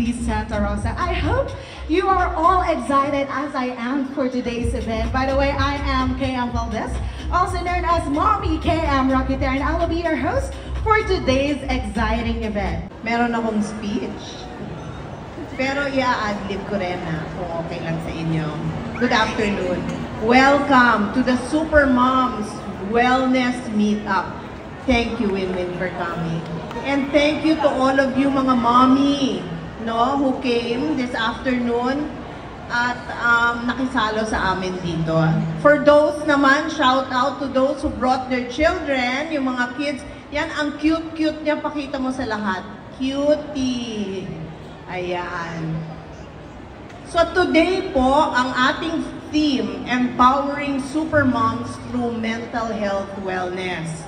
Miss Santa Rosa. I hope you are all excited as I am for today's event. By the way, I am KM Valdez, also known as Mommy KM Rocketeer, and I will be your host for today's exciting event. Meron akong speech, pero i-adlib ko rin na kung okay lang sa inyo. Good afternoon. Welcome to the Super Moms Wellness Meetup. Thank you, Winwin, for coming. And thank you to all of you mga mommy, no, who came this afternoon at nakisalo sa amin dito. For those naman, shout out to those who brought their children, yung mga kids. Yan, ang cute-cute niya, pakita mo sa lahat. Cutie. Ayan. So today po, ang ating theme, Empowering Super Moms Through Mental Health Wellness.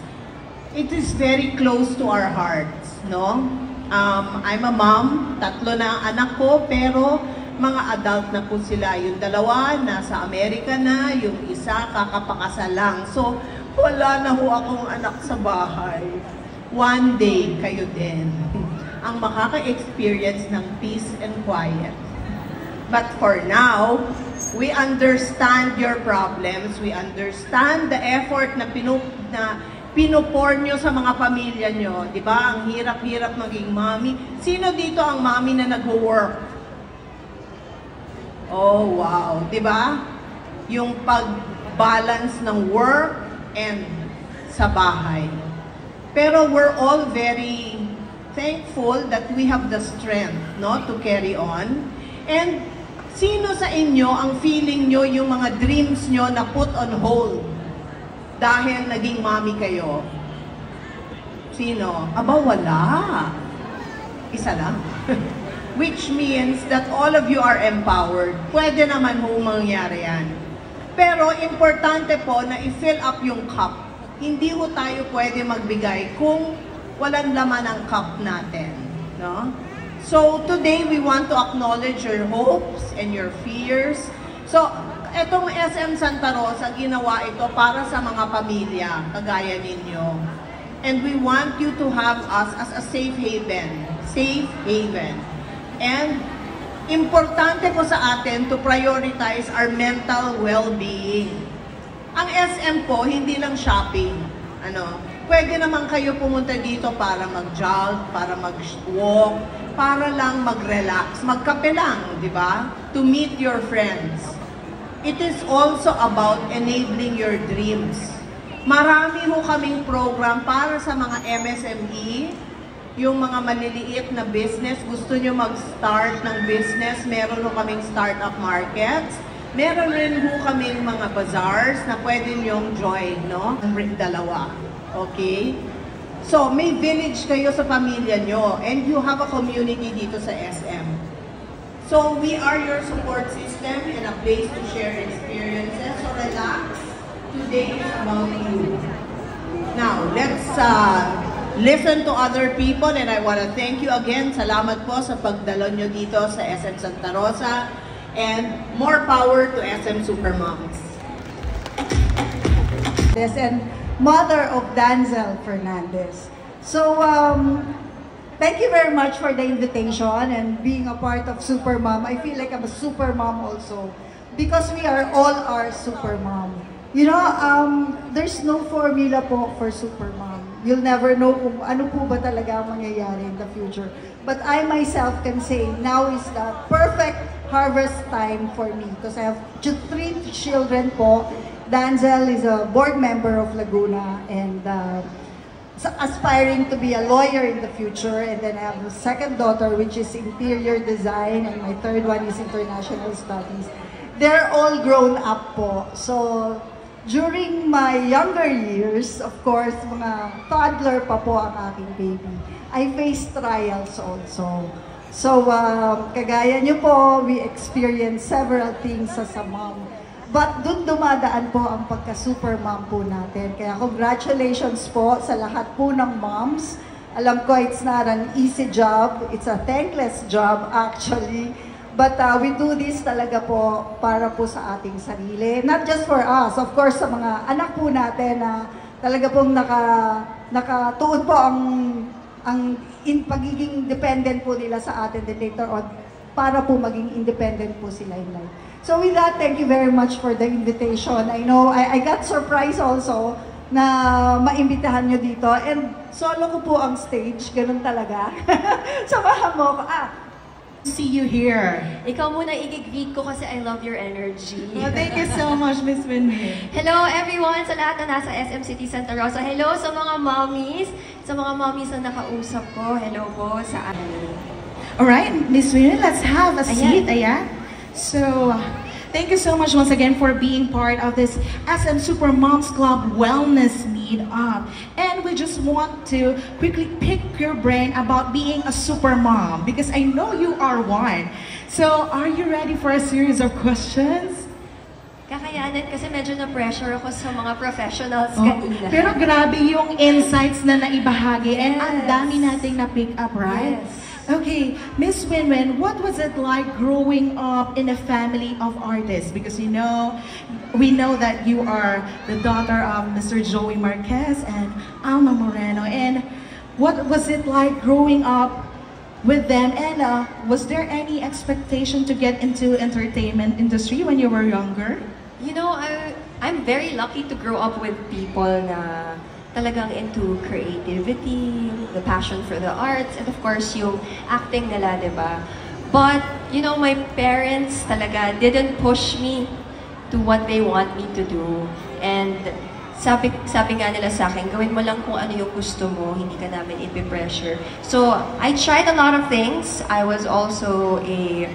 It is very close to our hearts, no? I'm a mom, 3 na ang anak ko, pero mga adult na po sila. Yung 2, nasa Amerika na, yung isa, kakapakasal lang. So, wala na ho akong anak sa bahay. One day, kayo din ang makaka-experience ng peace and quiet. But for now, we understand your problems. We understand the effort na pinupor nyo sa mga pamilya nyo. Diba? Ang hirap-hirap maging mommy. Sino dito ang mommy na nag-work? Oh, wow. Diba? Yung pag-balance ng work and sa bahay. Pero we're all very thankful that we have the strength, no, to carry on. And sino sa inyo ang feeling nyo yung mga dreams nyo na put on hold dahil naging mommy kayo? Sino? Aba, wala. Isa lang. Which means that all of you are empowered. Pwede naman ho mangyari yan. Pero importante po na i-fill up yung cup. Hindi ho tayo pwede magbigay kung walang laman ang cup natin. No? So today we want to acknowledge your hopes and your fears. So etong SM Santa Rosa, ginawa ito para sa mga pamilya, kagaya ninyo. And we want you to have us as a safe haven. Safe haven. And importante po sa atin to prioritize our mental well-being. Ang SM po, hindi lang shopping. Pwede naman kayo pumunta dito para mag-jog, para mag-walk, para lang mag-relax, magkape lang, di ba? To meet your friends. It is also about enabling your dreams. Marami ho kaming program para sa mga MSME, yung mga maliliit na business, gusto nyo mag-start ng business, meron ho kaming startup markets, meron rin ho kaming mga bazaars na pwede nyong join, no? 2. Okay? So, may village kayo sa pamilya nyo, and you have a community dito sa SM. So, we are your support system and a place to share experiences. So, relax. Today is about you. Now, let's listen to other people, and I want to thank you again. Salamat po sa pagdalo nyo dito sa SM Santa Rosa, and more power to SM Supermoms. And mother of Danzel Fernandez. So, thank you very much for the invitation and being a part of Super Mom. I feel like I'm a super mom also because we are all our super mom. You know, there's no formula po for super mom. You'll never know kung ano po ba talaga ang mangyayari in the future. But I myself can say now is the perfect harvest time for me because I have 3 children po. Danzel is a board member of Laguna and aspiring to be a lawyer in the future. And then I have a second daughter, which is interior design, and my third one is international studies. They're all grown up po. So during my younger years, of course, mga toddler pa po ang aking baby, I faced trials also. So kagaya niyo po, we experienced several things as a mom. But dun dumadaan po ang pagka-super mom po natin. Kaya congratulations po sa lahat po ng moms. Alam ko it's not an easy job. It's a thankless job actually. But we do this talaga po para po sa ating sarili. Not just for us, of course sa mga anak po natin na talaga pong nakatuon po ang pagiging dependent po nila sa atin then later on para po maging independent po sila in life. So with that, thank you very much for the invitation. I know I got surprised also na maimbitahan nyo dito and solo ko po ang stage, ganun talaga. Samahan mo ako. See you here. Ikaw muna i-greet ko kasi I love your energy. Well, thank you so much, Miss Winnie. Hello everyone sa lahat na nasa SM City Santa Rosa. Hello sa mga mommies, na nakausap ko. Hello po sa amin. Alright, Miss Winnie, let's have a seat. Ayan. So, thank you so much once again for being part of this SM Super Moms Club Wellness Meetup. And we just want to quickly pick your brain about being a super mom because I know you are one. So, are you ready for a series of questions? Kakayanin kasi medyo na-pressure ako sa mga professionals kanina. Pero grabe yung insights na naibahagi and ang dami nating na-pick up, right? Yes. Okay, Miss Winwin, what was it like growing up in a family of artists? Because we know that you are the daughter of Mr. Joey Marquez and Alma Moreno. And what was it like growing up with them? And was there any expectation to get into entertainment industry when you were younger? You know, I'm very lucky to grow up with people na talagang into creativity, the passion for the arts, and of course yung acting nila, diba? But, you know, my parents talaga didn't push me to what they want me to do. And sabi nga nila sa akin, gawin mo lang kung ano yung gusto mo, hindi ka namin ipipressure. So, I tried a lot of things. I was also a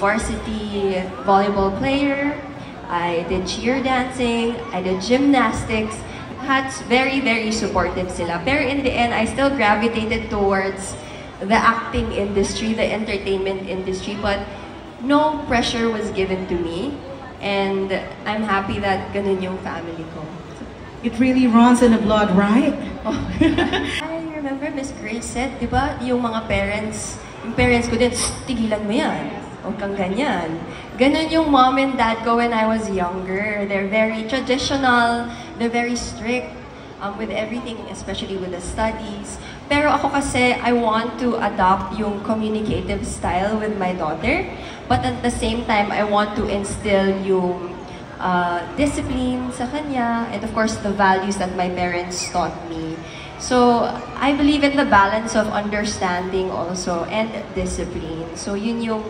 varsity volleyball player. I did cheer dancing. I did gymnastics. Very, very supportive sila. Pero in the end, I still gravitated towards the acting industry, the entertainment industry, but no pressure was given to me. And I'm happy that ganun yung family ko. It really runs in the blood, right? I remember Miss Grace said, di ba, yung parents ko din, tigilan mo yan. Huwag kang ganyan. Ganun yung mom and dad ko when I was younger. They're very traditional, they're very strict with everything, especially with the studies. Pero ako kasi, I want to adopt yung communicative style with my daughter. But at the same time, I want to instill yung discipline sa kanya, and of course, the values that my parents taught me. So, I believe in the balance of understanding also and discipline. So, yun yung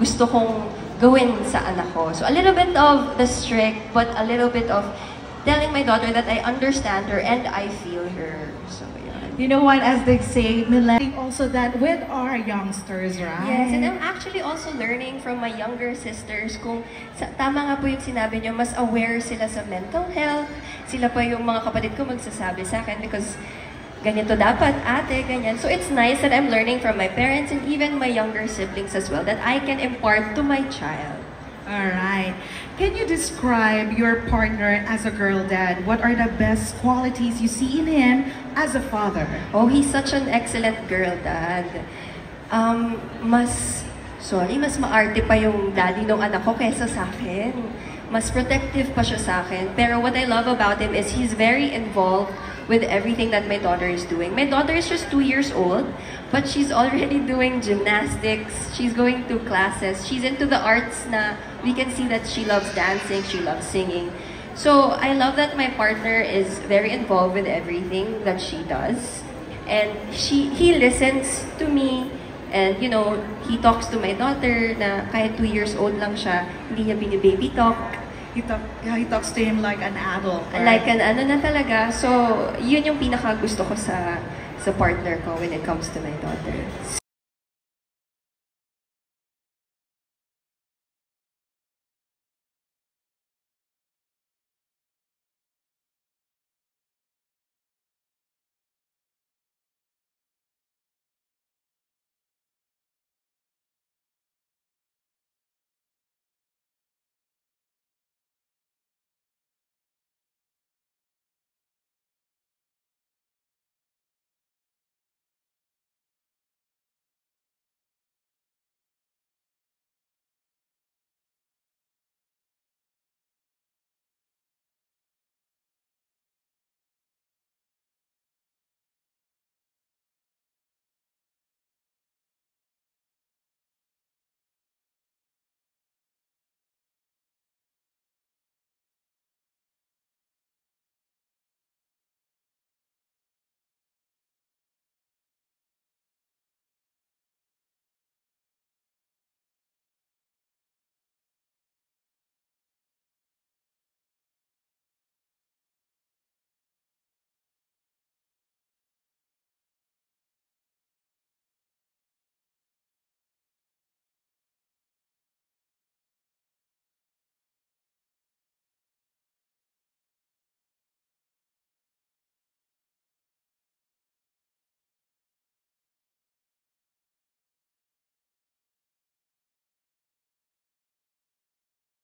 gusto kong gawin sa anak ko. So, a little bit of the strict, but a little bit of telling my daughter that I understand her and I feel her. So, yeah. You know what, as they say, millennials also that with our youngsters, right? Yes, and I'm actually also learning from my younger sisters kung tama nga po yung sinabi niyo, mas aware sila sa mental health. Sila pa yung mga kapatid ko magsasabi sa akin because ganito dapat, ate, ganyan. So it's nice that I'm learning from my parents and even my younger siblings as well that I can impart to my child. Alright. Can you describe your partner as a girl dad? What are the best qualities you see in him as a father? Oh, he's such an excellent girl dad. Mas maarte pa yung daddy ng anak ko kaysa sa akin. Mas protective pa siya sa akin. Pero what I love about him is he's very involved with everything that my daughter is doing. My daughter is just 2 years old, but she's already doing gymnastics. She's going to classes. She's into the arts na we can see that she loves dancing, she loves singing. So I love that my partner is very involved with everything that she does. And he listens to me. And, you know, he talks to my daughter na kahit 2 years old lang siya, hindi niya bini-baby talk. He talks to him like an adult. Right? Like an ano na talaga. So, yun yung pinaka gusto ko sa partner ko when it comes to my daughter.